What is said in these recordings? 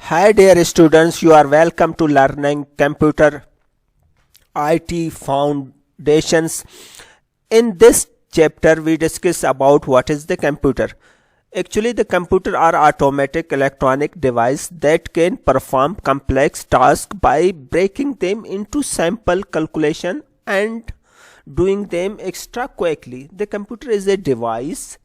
Hi dear students, you are welcome to learning computer IT foundations. In this chapter we discuss about what is the computer. Actually the computer are automatic electronic device that can perform complex tasks by breaking them into simple calculation and doing them extra quickly. The computer is a device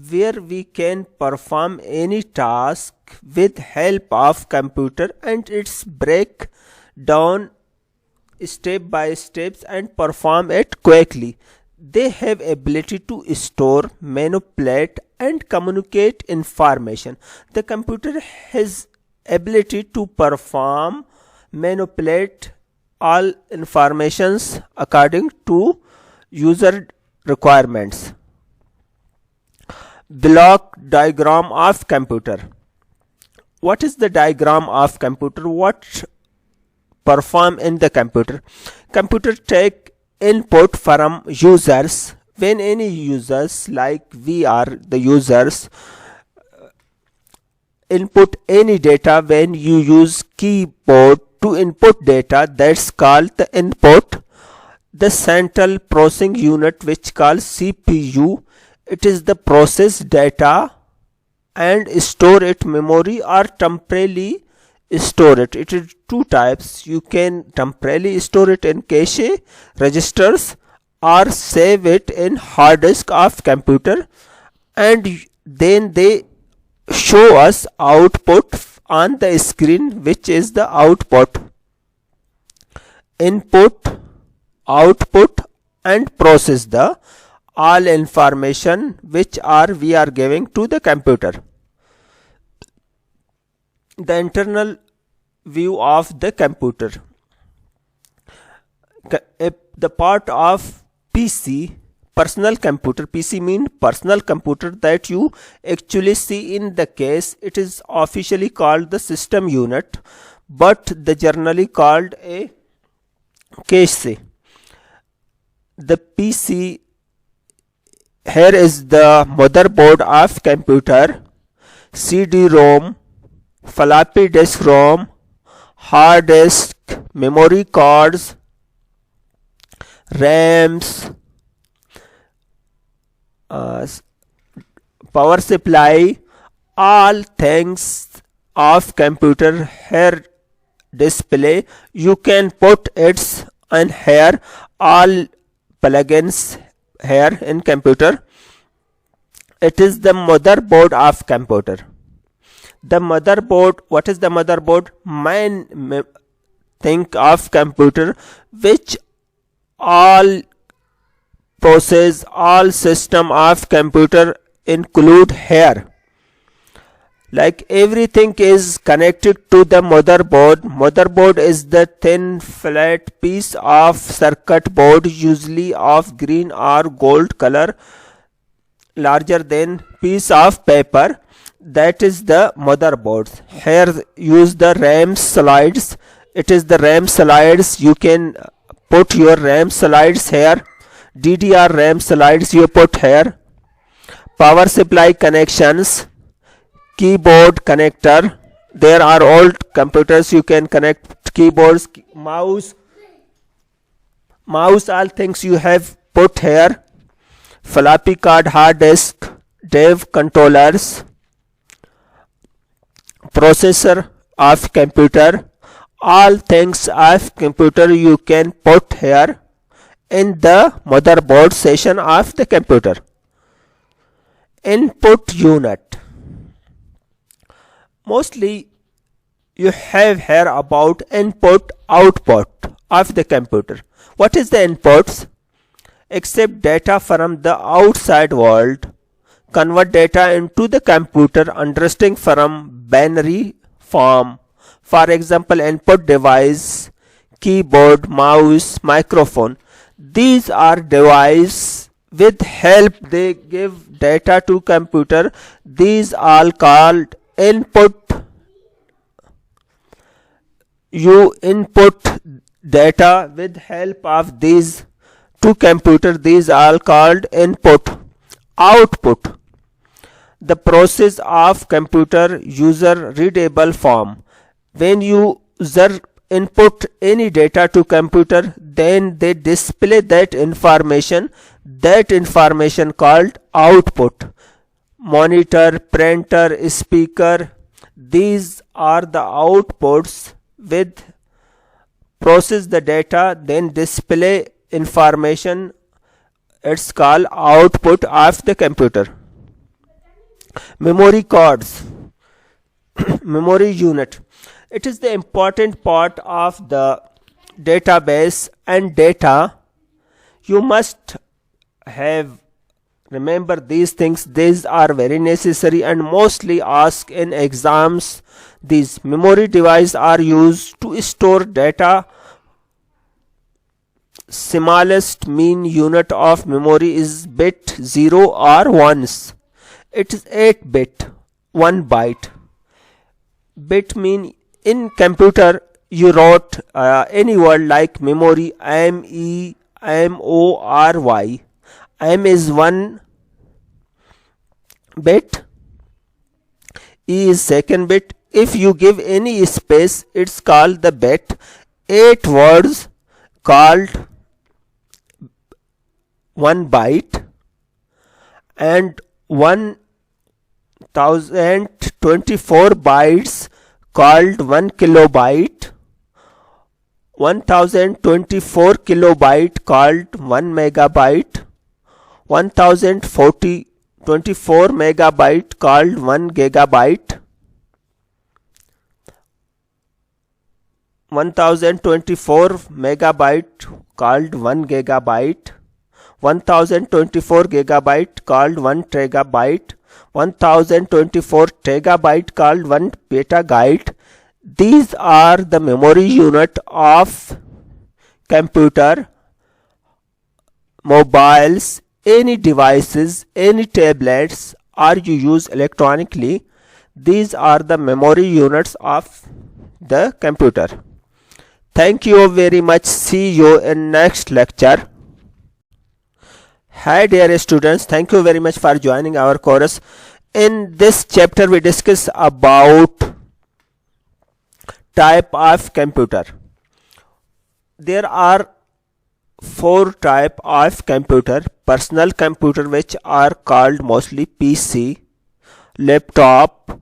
where we can perform any task with help of computer and its break down step by steps and perform it quickly. They have ability to store, manipulate and communicate information. The computer has ability to perform, manipulate all informations according to user requirements. Block diagram of computer. What is the diagram of computer? What perform in the computer? Computer take input from users. When any users, like we are the users, input any data, when you use keyboard to input data, that's called the input. The central processing unit, which called CPU, it is the process data and store it memory or temporarily store it. It is two types. You can temporarily store it in cache registers or save it in hard disk of computer, and then they show us output on the screen, which is the output. Input, output and process the all information which we are giving to the computer. The internal view of the computer. The part of PC, personal computer. PC means personal computer that you actually see in the case. It is officially called the system unit, but the generally called a cache. The PC, here is the motherboard of computer, CD-ROM, floppy disk ROM, hard disk, memory cards, RAMs, power supply, all things of computer. Here display, you can put it in here, all plugins here in computer. It is the motherboard of computer. The motherboard, what is the motherboard? Main thing of computer which all process, all system of computer include here. Like everything is connected to the motherboard. Motherboard is the thin flat piece of circuit board, usually of green or gold color, larger than piece of paper. That is the motherboard. Here use the RAM slides. It is the RAM slides. You can put your RAM slides here. DDR RAM slides you put here. Power supply connections, keyboard connector. There are old computers, you can connect keyboards, mouse, all things you have put here. Floppy card, hard disk, dev controllers, processor of computer, all things of computer you can put here in the motherboard section of the computer. Input unit. Mostly you have here about input output of the computer. What is the inputs? Accept data from the outside world, convert data into the computer, understanding from binary form. For example, input device, keyboard, mouse, microphone. These are devices with help they give data to computer. These are called input. You input data with help of these to computer. These are called input. Output. The process of computer user readable form. When user input any data to computer, then they display that information called output. Monitor, printer, speaker, these are the outputs with process the data, then display information. It's called output of the computer. Memory cards. Memory unit. It is the important part of the database and data. You must have remember these things. These are very necessary and mostly asked in exams. These memory devices are used to store data. Smallest mean unit of memory is bit 0 or 1s. It is 8 bit, 1 byte. Bit mean in computer you wrote any word like memory, memory. M is 1 bit, E is second bit. If you give any space, it's called the bit. 8 words called 1 byte, and 1024 bytes called 1 kilobyte. 1024 kilobyte called 1 megabyte. 1024 megabyte called 1 gigabyte. 1024 megabyte called 1 gigabyte. 1024 gigabyte called 1 terabyte. 1024 terabyte called 1 petabyte. These are the memory unit of computer, mobiles, any devices, any tablets, or you use electronically. These are the memory units of the computer. Thank you very much. See you in next lecture. Hi dear students, thank you very much for joining our course. In this chapter we discuss about type of computer. There are 4 type of computer. Personal computer, which are called mostly PC, laptop,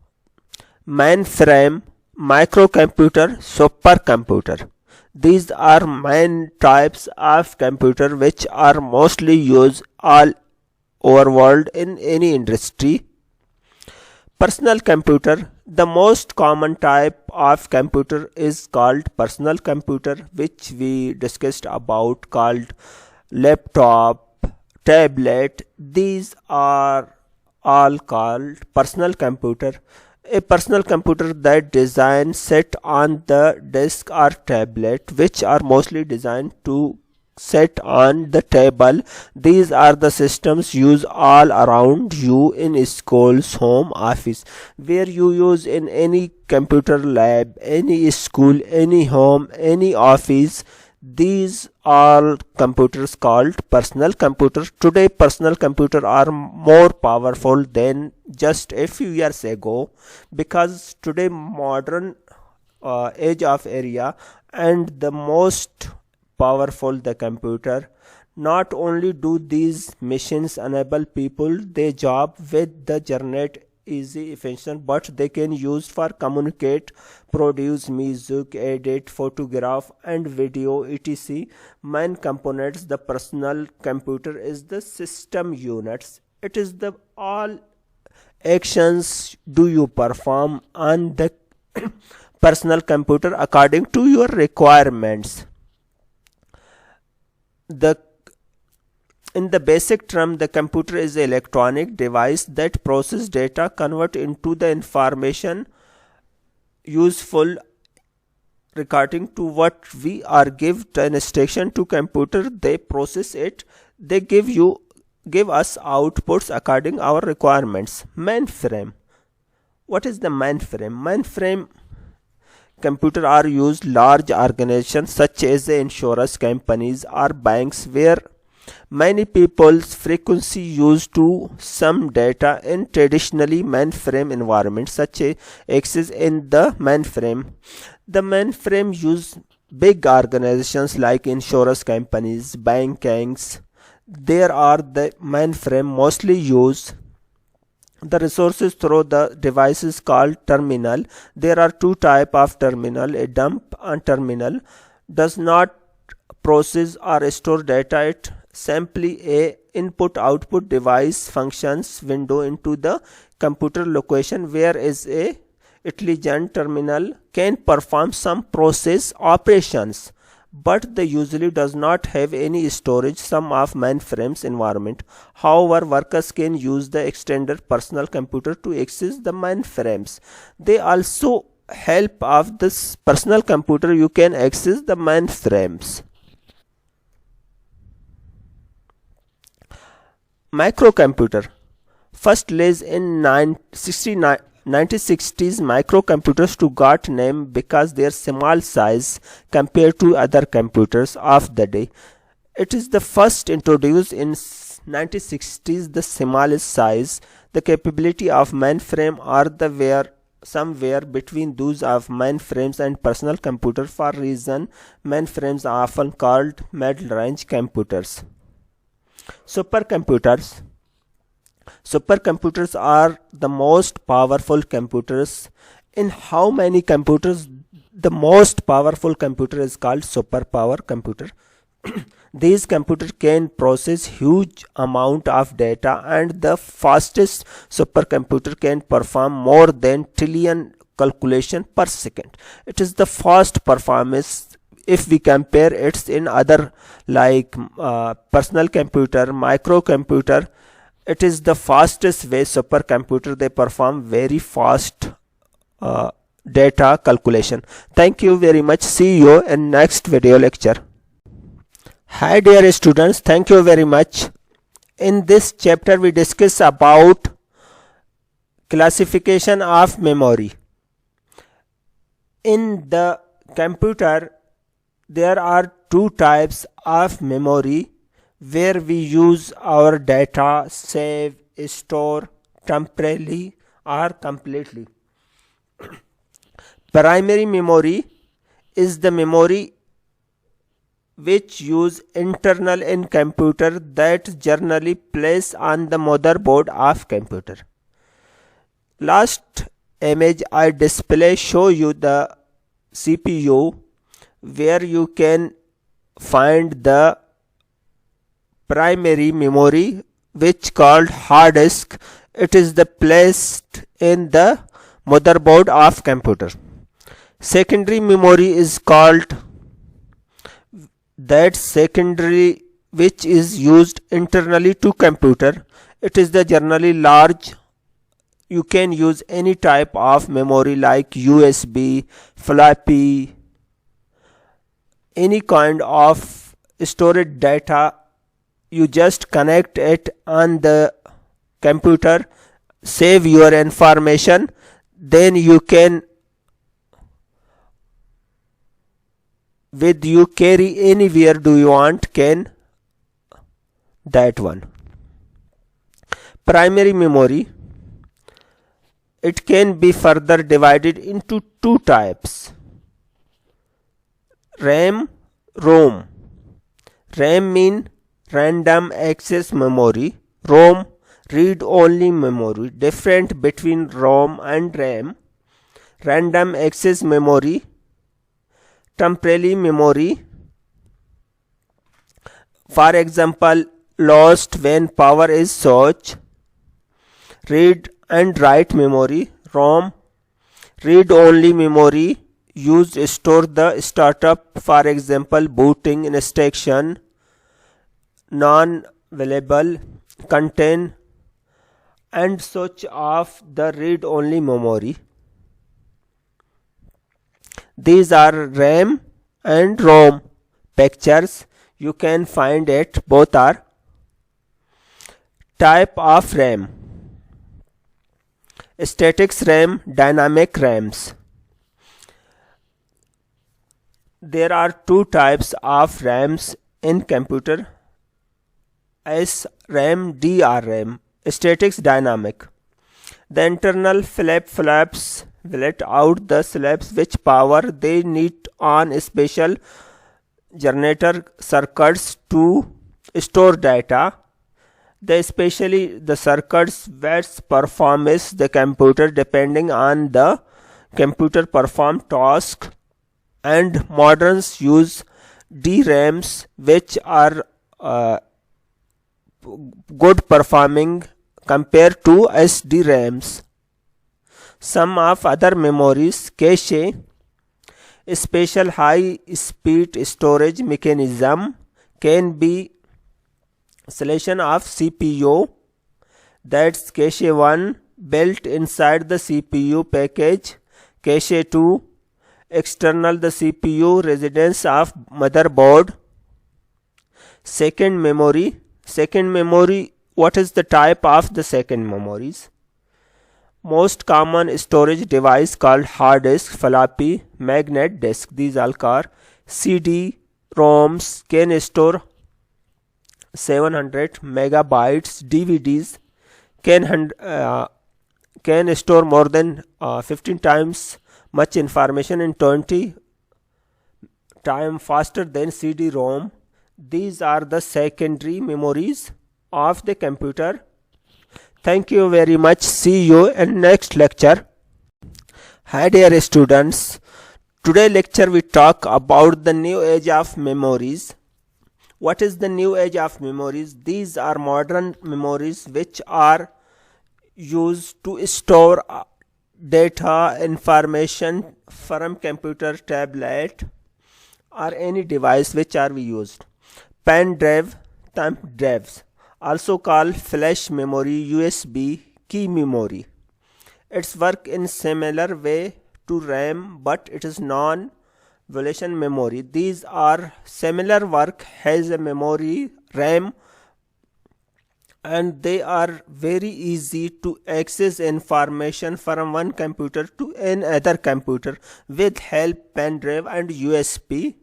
mainframe, microcomputer, supercomputer. These are main types of computer which are mostly used all over world in any industry. Personal computer, the most common type of computer is called personal computer, which we discussed about, called laptop, tablet. These are all called personal computer. A personal computer that design set on the desk or tablet, which are mostly designed to set on the table. These are the systems used all around you in schools, home, office, where you use in any computer lab, any school, any home, any office. These are computers called personal computers. Today personal computers are more powerful than just a few years ago, because today modern age of area and the most powerful the computer. Not only do these machines enable people their job with the generate easy efficient, but they can use for communicate, produce music, edit, photograph and video, etc. Main components the personal computer is the system units. It is the all actions do you perform on the personal computer according to your requirements. In the basic term, the computer is an electronic device that processes data, convert into the information useful regarding to what we are give the instruction to computer. They process it. They give us outputs according our requirements. Mainframe. What is the mainframe? Mainframe computer are used large organizations such as the insurance companies or banks, where Many people's frequency used to some data in traditionally mainframe environments such as access in the mainframe. The mainframe use big organizations like insurance companies, banks. There are the mainframe mostly use the resources through the devices called terminal. There are two type of terminal, a dump and terminal does not process or store data. It simply a input output device functions window into the computer location, whereas a intelligent terminal can perform some process operations, but they usually does not have any storage some of mainframes environment. However, workers can use the extended personal computer to access the mainframes. They also help of this personal computer you can access the mainframes. Microcomputer first released in 1960s. Microcomputers to got name because their small size compared to other computers of the day. It is the first introduced in 1960s. The smallest size, the capability of mainframe are the where somewhere between those of mainframes and personal computer. For reason mainframes are often called middle range computers. Supercomputers. Supercomputers are the most powerful computers. In how many computers? The most powerful computer is called superpower computer. These computers can process huge amount of data, and the fastest supercomputer can perform more than trillion calculation per second. It is the fast performance if we compare it in other like personal computer, microcomputer. It is the fastest way supercomputer, they perform very fast data calculation. Thank you very much. See you in next video lecture. Hi dear students, thank you very much. In this chapter we discuss about classification of memory. In the computer there are two types of memory where we use our data, save, store temporarily or completely. Primary memory is the memory which use internal in computer that generally placed on the motherboard of computer. Last image I display show you the CPU where you can find the primary memory which called hard disk. It is the placed in the motherboard of computer. Secondary memory is called that secondary which is used internally to computer. It is the generally large. You can use any type of memory like USB, floppy, any kind of storage data. You just connect it on the computer, save your information, then you can with you carry anywhere do you want, can that one. Primary memory, it can be further divided into two types: RAM, ROM. RAM mean random access memory, ROM read only memory. Different between ROM and RAM: random access memory, temporary memory. For example, lost when power is short. Read and write memory, ROM read only memory, used to store the startup, for example booting instruction. Non-available contain and switch off the read only memory. These are RAM and ROM pictures. You can find it. Both are type of RAM: static RAM, dynamic RAMs. There are two types of RAMs in computer. SRAM, DRAM, statics dynamic. The internal flaps let out the slabs which power they need on special generator circuits to store data. Especially the circuits which performs the computer depending on the computer perform task, and moderns use DRAMs which are good performing compared to SDRAMs. Some of other memories, cache, special high speed storage mechanism, can be selection of CPU, that's cache 1 built inside the CPU package, cache 2 external the CPU residence of motherboard. Second memory, what is the type of the second memories? Most common storage device called hard disk, floppy, magnet disk, these all are CD-ROMs can store 700 megabytes, DVDs can store more than 15 times much information in 20 times faster than CD-ROM. These are the secondary memories of the computer. Thank you very much. See you in next lecture. Hi dear students, today lecture we talk about the new age of memories. What is the new age of memories? These are modern memories which are used to store data, information from computer, tablet or any device which are we used. Pen drive, thumb drives, also called flash memory, USB, key memory. It's work in similar way to RAM, but it is non-volatile memory. These are similar work has a memory, RAM, and they are very easy to access information from one computer to another computer with help pen drive and USB.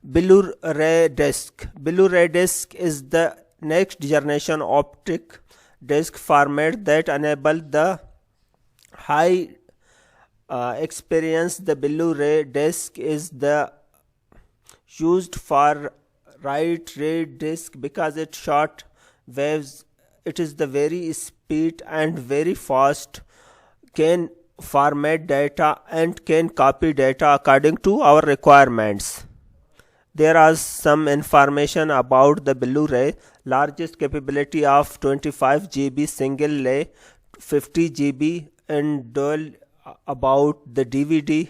Blu-ray disc. Blu-ray disc is the next generation optic disc format that enable the high experience. The Blu-ray disc is the used for read disc because it short waves. It is the very speed and very fast, can format data and can copy data according to our requirements. There are some information about the Blu-ray. Largest capability of 25 GB single lay, 50 GB and dual about the DVD.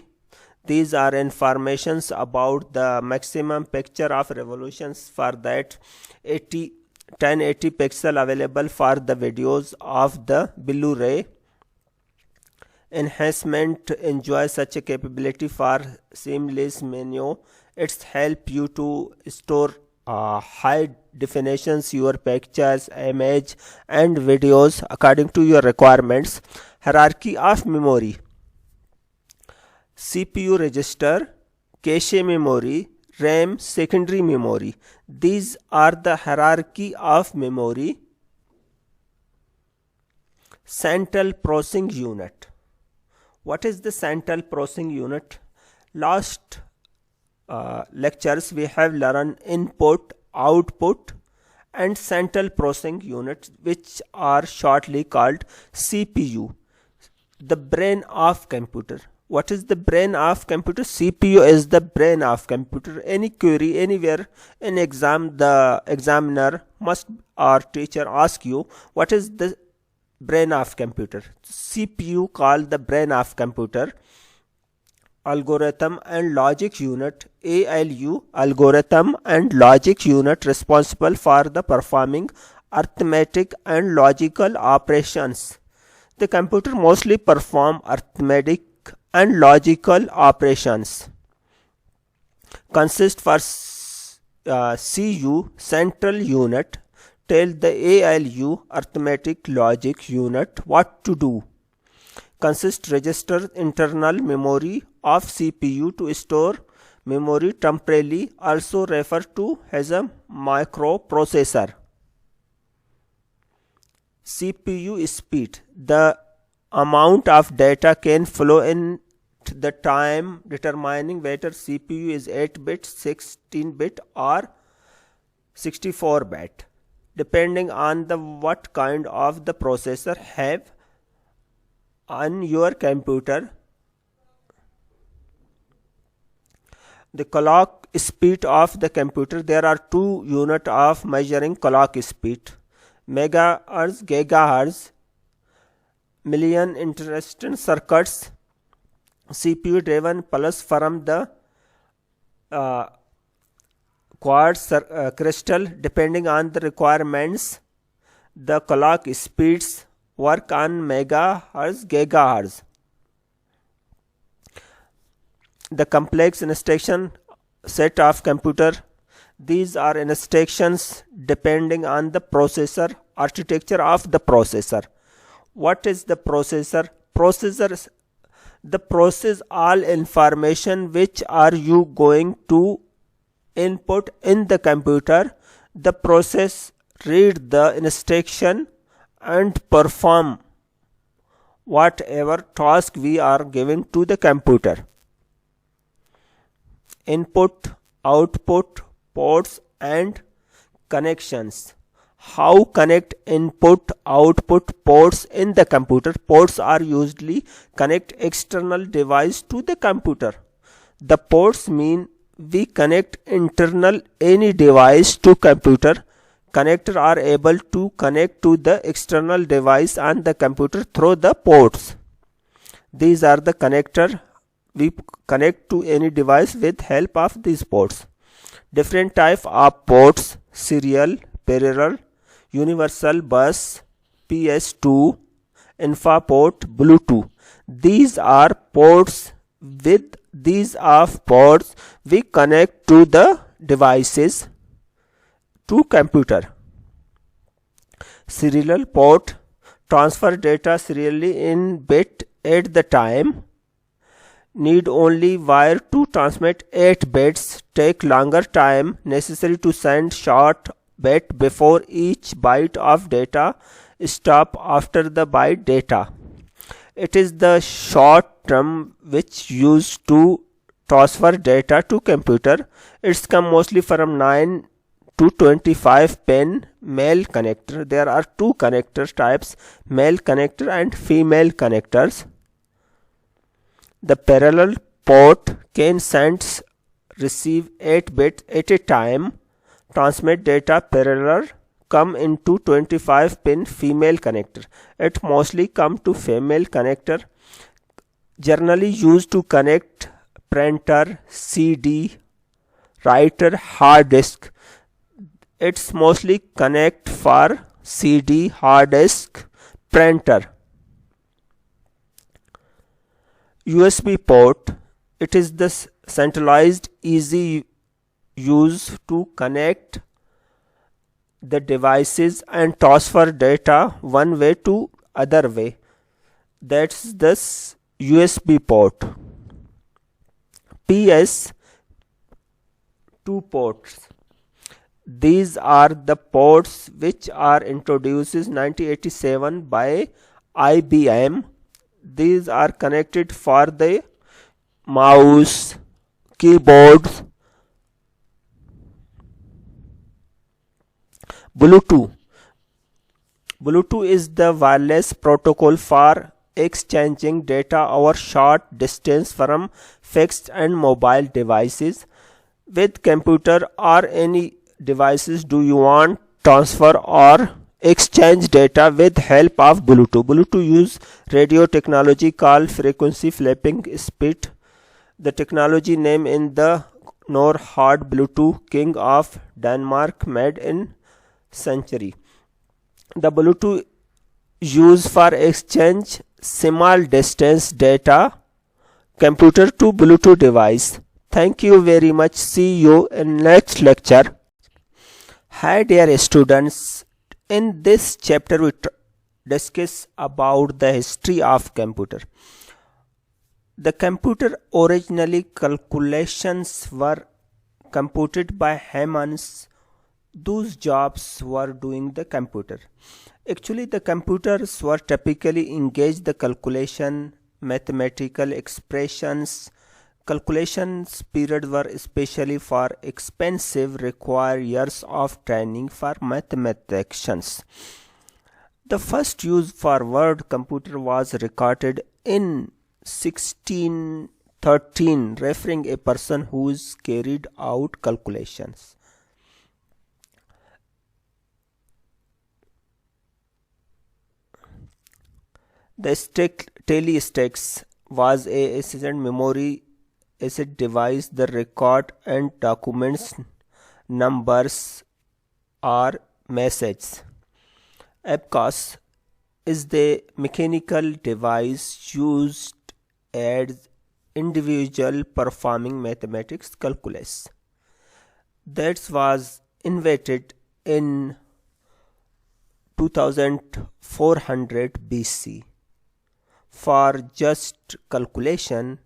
These are informations about the maximum picture of resolutions for that 1080 pixel available for the videos of the Blu-ray. Enhancement enjoy such a capability for seamless menu. It's help you to store high definitions your pictures, image and videos according to your requirements. Hierarchy of memory: CPU register, cache memory, RAM, secondary memory. These are the hierarchy of memory. Central processing unit. What is the central processing unit? Last lectures we have learned input, output and central processing units, which are shortly called CPU, the brain of computer. What is the brain of computer? CPU is the brain of computer. Any query anywhere in exam, the examiner must or teacher ask you what is the brain of computer. CPU called the brain of computer. Algorithm and logic unit, ALU, algorithm and logic unit, responsible for the performing arithmetic and logical operations. The computer mostly perform arithmetic and logical operations. Consist for CU, central unit, tell the ALU, arithmetic logic unit, what to do. Consist register internal memory of CPU to store Memory temporarily also referred to as a microprocessor. CPU speed. The amount of data can flow in the time determining whether CPU is 8-bit, 16-bit or 64-bit, depending on the what kind of the processor have on your computer. The clock speed of the computer. There are two units of measuring clock speed: megahertz, gigahertz. Million interesting circuits, CPU driven pulse from the quartz crystal. Depending on the requirements, the clock speeds work on megahertz, gigahertz. The complex instruction set of computer. These are instructions depending on the processor architecture of the processor. What is the processor? Processor, the process all information which are you going to input in the computer. The process read the instruction and perform whatever task we are giving to the computer. Input, output, ports and connections. How connect input, output, ports in the computer? Ports are usually connect external device to the computer. The ports mean we connect internal any device to computer. Connector are able to connect to the external device on the computer through the ports. These are the connector. We connect to any device with help of these ports. Different type of ports: serial, parallel, universal bus, PS2, infra port, Bluetooth. These are ports. With these of ports we connect to the devices to computer. Serial port transfer data serially in bit at the time. Need only wire to transmit 8 bits. Take longer time necessary to send short bit before each byte of data. Stop after the byte data. It is the short term which used to transfer data to computer. It's come mostly from 9 to 25 pin male connector. There are two connector types: male connector and female connectors. The parallel port can send receive 8 bits at a time. Transmit data parallel come into 25 pin female connector. It mostly come to female connector. Generally used to connect printer, CD, writer, hard disk. It's mostly connect for CD, hard disk, printer. USB port. It is the centralized easy use to connect the devices and transfer data one way to other way. That's this USB port. PS 2 ports. These are the ports which are introduced in 1987 by IBM. These are connected for the mouse, keyboards. Bluetooth. Bluetooth is the wireless protocol for exchanging data over short distance from fixed and mobile devices. With computer or any devices, do you want transfer or exchange data with help of Bluetooth? Bluetooth use radio technology called frequency flipping speed. The technology name in the Norhard Bluetooth, king of Denmark, made in century. The Bluetooth used for exchange small distance data, computer to Bluetooth device. Thank you very much. See you in next lecture. Hi dear students, in this chapter we discuss about the history of computer. The computer originally calculations were computed by humans. Those jobs were doing the computer. Actually, the computers were typically engaged the calculation, mathematical expressions. Calculations period were especially for expensive, require years of training for mathematicians. The first use for word computer was recorded in 1613, referring a person who's carried out calculations. The telestax was a efficient memory asset device that record and documents numbers or messages. Abacus is the mechanical device used as individual performing mathematics calculus. That was invented in 2400 BC. For just calculation,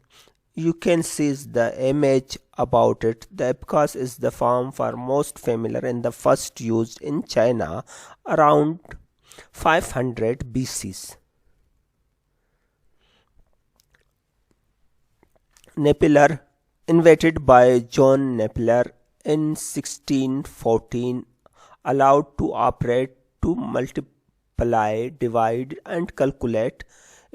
you can see the image about it. The abacus is the form for most familiar and the first used in China around 500 BC. Napier, invented by John Napier in 1614, allowed to operate to multiply, divide and calculate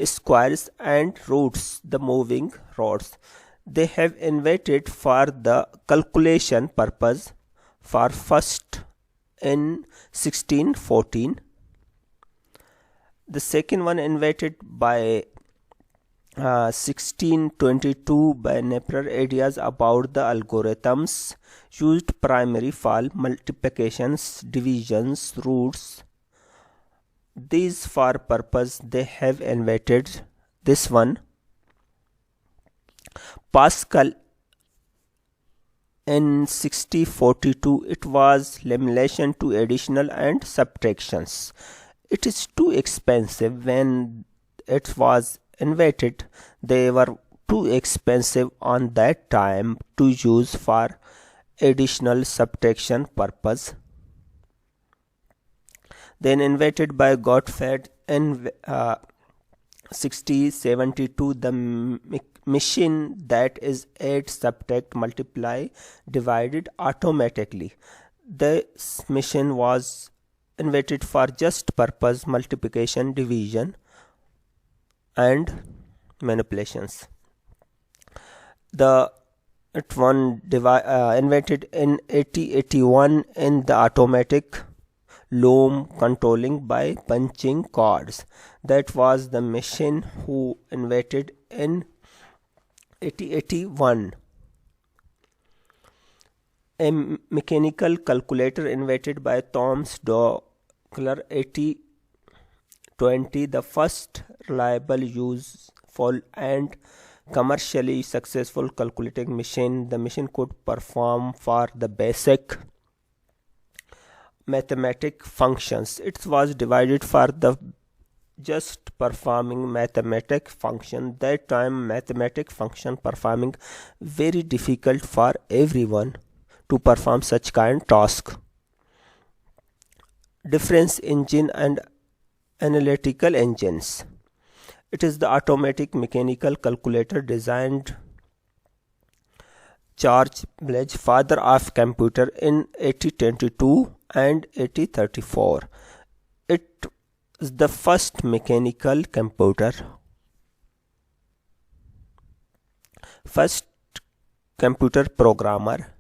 squares and roots, the moving rods. They have invented for the calculation purpose for first in 1614. The second one invented by 1622 by Napier. Ideas about the algorithms used primary for multiplications, divisions, roots. These for purpose they have invented this one. Pascal in 1642, it was limitation to additional and subtractions. It is too expensive. When it was invented, they were too expensive on that time to use for additional subtraction purpose. Then invented by Gottfried in 1672, the machine that is add, subtract, multiply, divided automatically. This machine was invented for just purpose multiplication, division and manipulations. The invented in 1881 in the automatic loom controlling by punching cards. That was the machine who invented in 1881. A mechanical calculator invented by Thomas Dockler 1820, the first reliable, useful and commercially successful calculating machine. The machine could perform for the basic mathematic functions. It was divided for the just performing mathematic function. That time mathematic function performing very difficult for everyone to perform such kind task. Difference engine and analytical engines. It is the automatic mechanical calculator designed Charles Babbage, father of computer, in 1822 and 1834. It is the first mechanical computer. First computer programmer.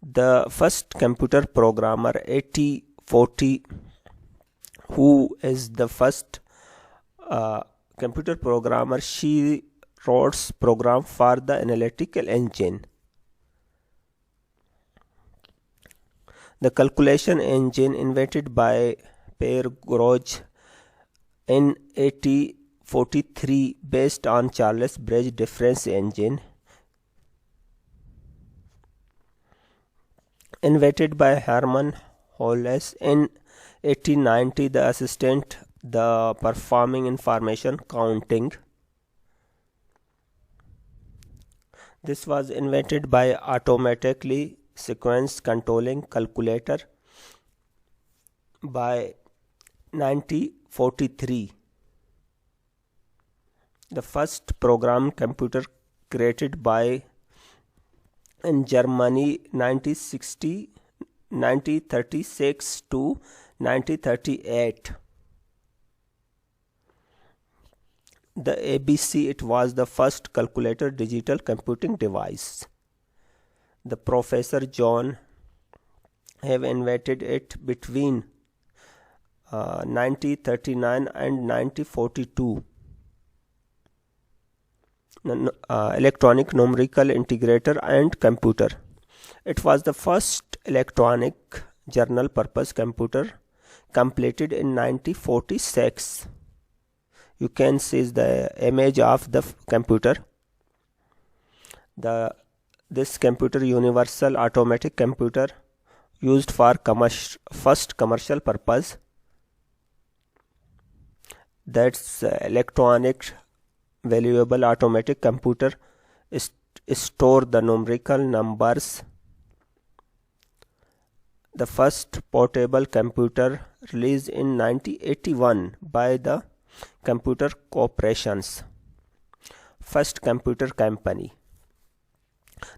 The first computer programmer 1840, who is the first computer programmer, she wrote program for the analytical engine. The calculation engine invented by Pierre Gouge in 1843 based on Charles Babbage difference engine. Invented by Hermann Holles in 1890, the assistant the performing information counting. This was invented by automatically sequence controlling calculator by 1943. The first program computer created by in Germany 1936 to 1938. The ABC, it was the first calculator digital computing device. The Professor John have invented it between 1939 and 1942. Electronic numerical integrator and computer. It was the first electronic general purpose computer completed in 1946. You can see the image of the computer. This computer, universal automatic computer, used for first commercial purpose. That's electronic valuable automatic computer store the numerical numbers. The first portable computer released in 1981 by the Computer Corporations. First computer company.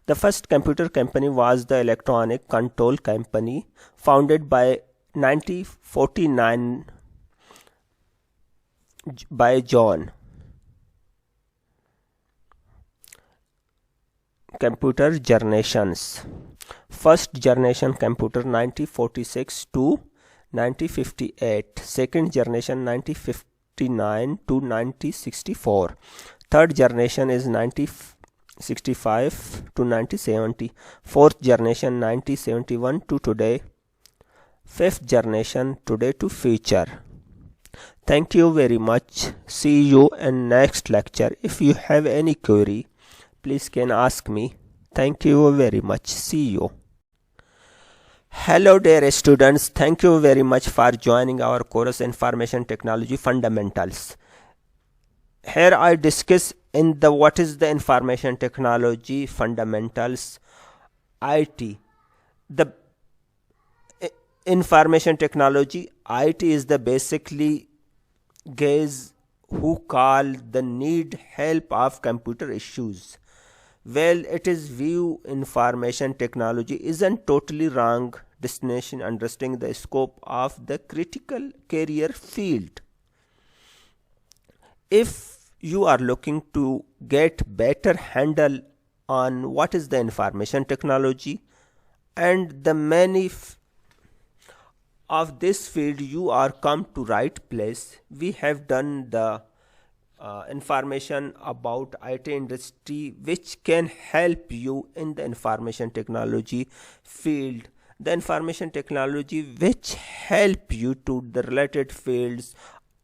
The first computer company was the Electronic Control Company, founded by 1949 by John. Computer generations. First generation computer 1946 to 1958. Second generation 1959 to 1964. Third generation is 1965 to 1970. Fourth generation 1971 to today. Fifth generation today to future. Thank you very much. See you in next lecture. If you have any query, please can ask me. Thank you very much. See you. Hello dear students, thank you very much for joining our course Information Technology Fundamentals. Here I discuss in the what is the Information Technology Fundamentals IT. The Information Technology IT is the basically guys who call the need help of computer issues. Well, it is view information technology isn't totally wrong destination understanding the scope of the critical career field. If you are looking to get better handle on what is the information technology and the many of this field, you are come to right place. We have done the information about IT industry which can help you in the information technology field. The information technology which help you to the related fields,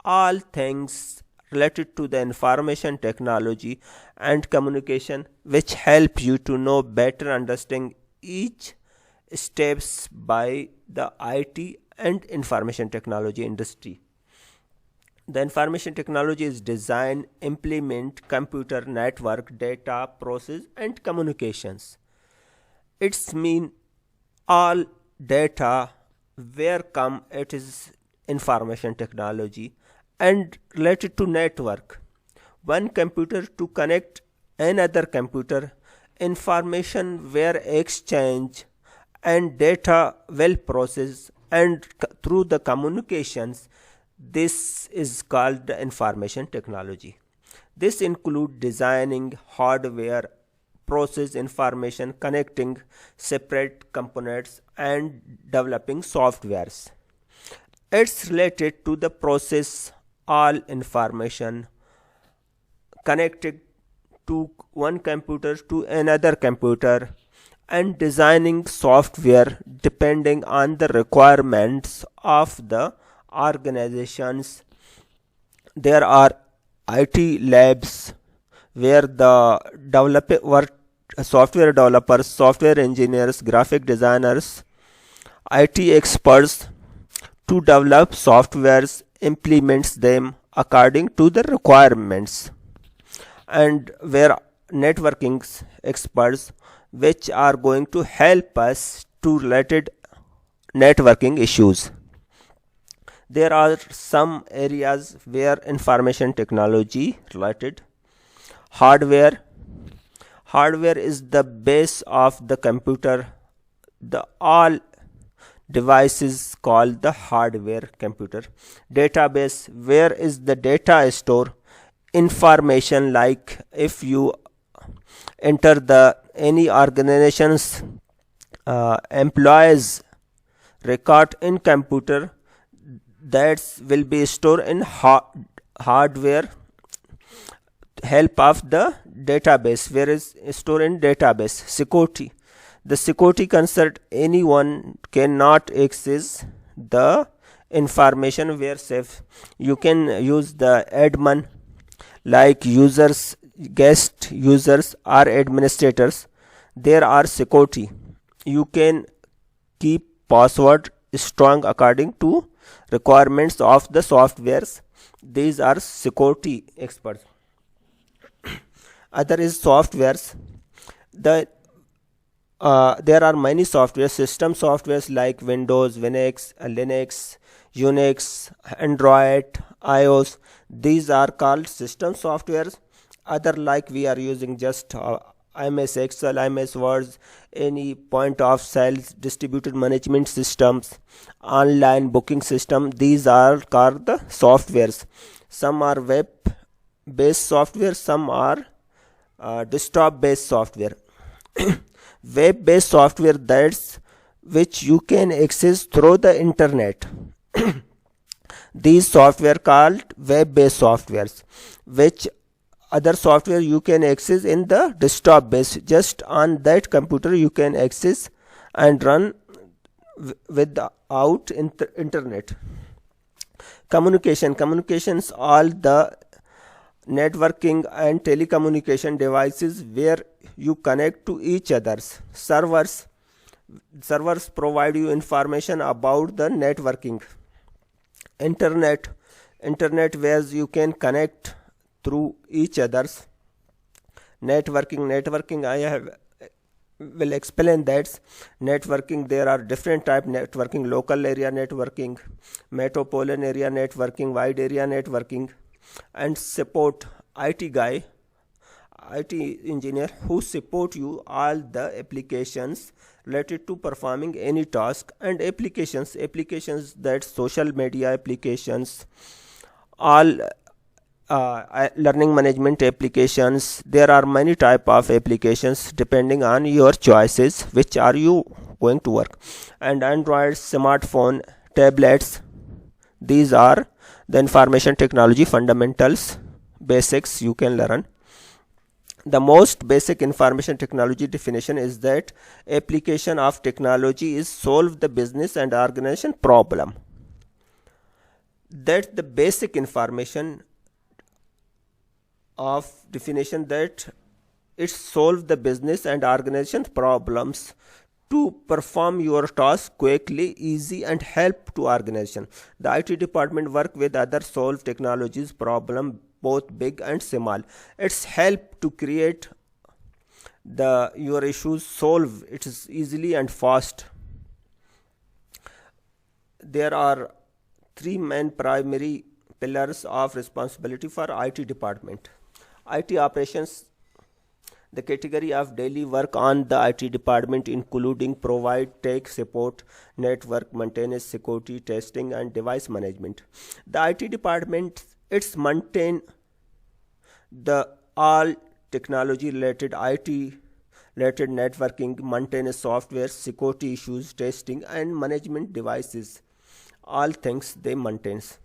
all things related to the information technology and communication which help you to know better understanding each steps by the IT and information technology industry. The information technology is design, implement, computer, network, data, process and communications. It's mean all data where come it is information technology and related to network. One computer to connect another computer, information where exchange and data well processed and through the communications. This is called the information technology. This includes designing hardware, process information, connecting separate components and developing softwares. It's related to the process all information connected to one computer to another computer and designing software depending on the requirements of the organizations. There are IT labs where the software developers, software engineers, graphic designers, IT experts to develop softwares implements them according to the requirements, and where networking experts which are going to help us to related networking issues. There are some areas where information technology related. Hardware. Hardware is the base of the computer. The all devices called the hardware computer. Database, where is the data store? Information, like if you enter the any organization's employees record in computer, that will be stored in hardware help of the database, where is stored in database. Security. The security concern, anyone cannot access the information where safe. You can use the admin, like users, guest users or administrators. There are security. You can keep password strong according to requirements of the softwares. These are security experts. Other is softwares. There are many software system softwares like Windows, Linux, Unix, Android, iOS. These are called system softwares. Other, like we are using just MS Excel, MS Words, any point of sales, distributed management systems, online booking system. These are called the softwares. Some are web based software, some are desktop based software. Web based software, that's which you can access through the internet. These software called web based softwares, which other software you can access in the desktop base. Just on that computer you can access and run without internet. Communications, all the networking and telecommunication devices where you connect to each other's servers. Servers provide you information about the networking. Internet, where you can connect through each other's. Networking I will explain that. Networking, there are different type networking: local area networking, metropolitan area networking, wide area networking. And support, IT guy, IT engineer who support you all the applications related to performing any task. And applications, that social media applications, all learning management applications. There are many type of applications depending on your choices which are you going to work. And Android, smartphone, tablets, these are the information technology fundamentals, basics you can learn. The most basic information technology definition is that application of technology is solve the business and organization problem. That's the basic information of definition, that it solve the business and organization problems to perform your task quickly, easy, and help to organization. The IT department work with other solve technologies problem, both big and small. It's help to create your issues solve it is easily and fast. There are three main primary pillars of responsibility for IT department. IT operations, the category of daily work on the IT department including provide, tech support, network maintenance, security, testing, and device management. The IT department, it's maintain the all technology related IT related networking, maintenance software, security issues, testing, and management devices. All things they maintains.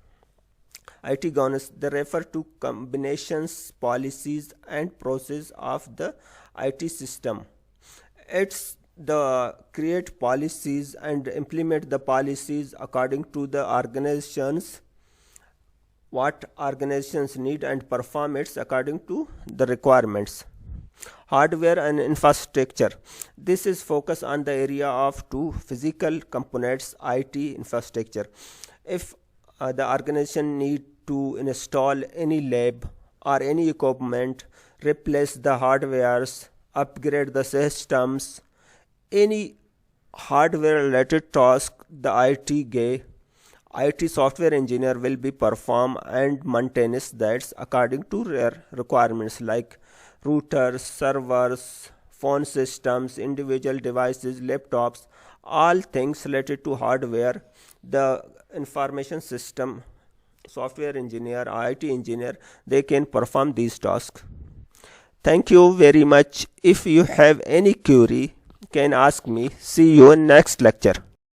IT governance, they refer to combinations, policies, and process of the IT system. It's the create policies and implement the policies according to the organizations, what organizations need, and perform it according to the requirements. Hardware and infrastructure, this is focus on the area of two physical components, IT infrastructure. If the organization need to install any lab or any equipment, replace the hardwares, upgrade the systems, any hardware related task the IT software engineer will be perform and maintains that according to their requirements like routers, servers, phone systems, individual devices, laptops, all things related to hardware. The information system software engineer, IT engineer, they can perform these tasks. Thank you very much. If you have any query, can ask me. See you in next lecture.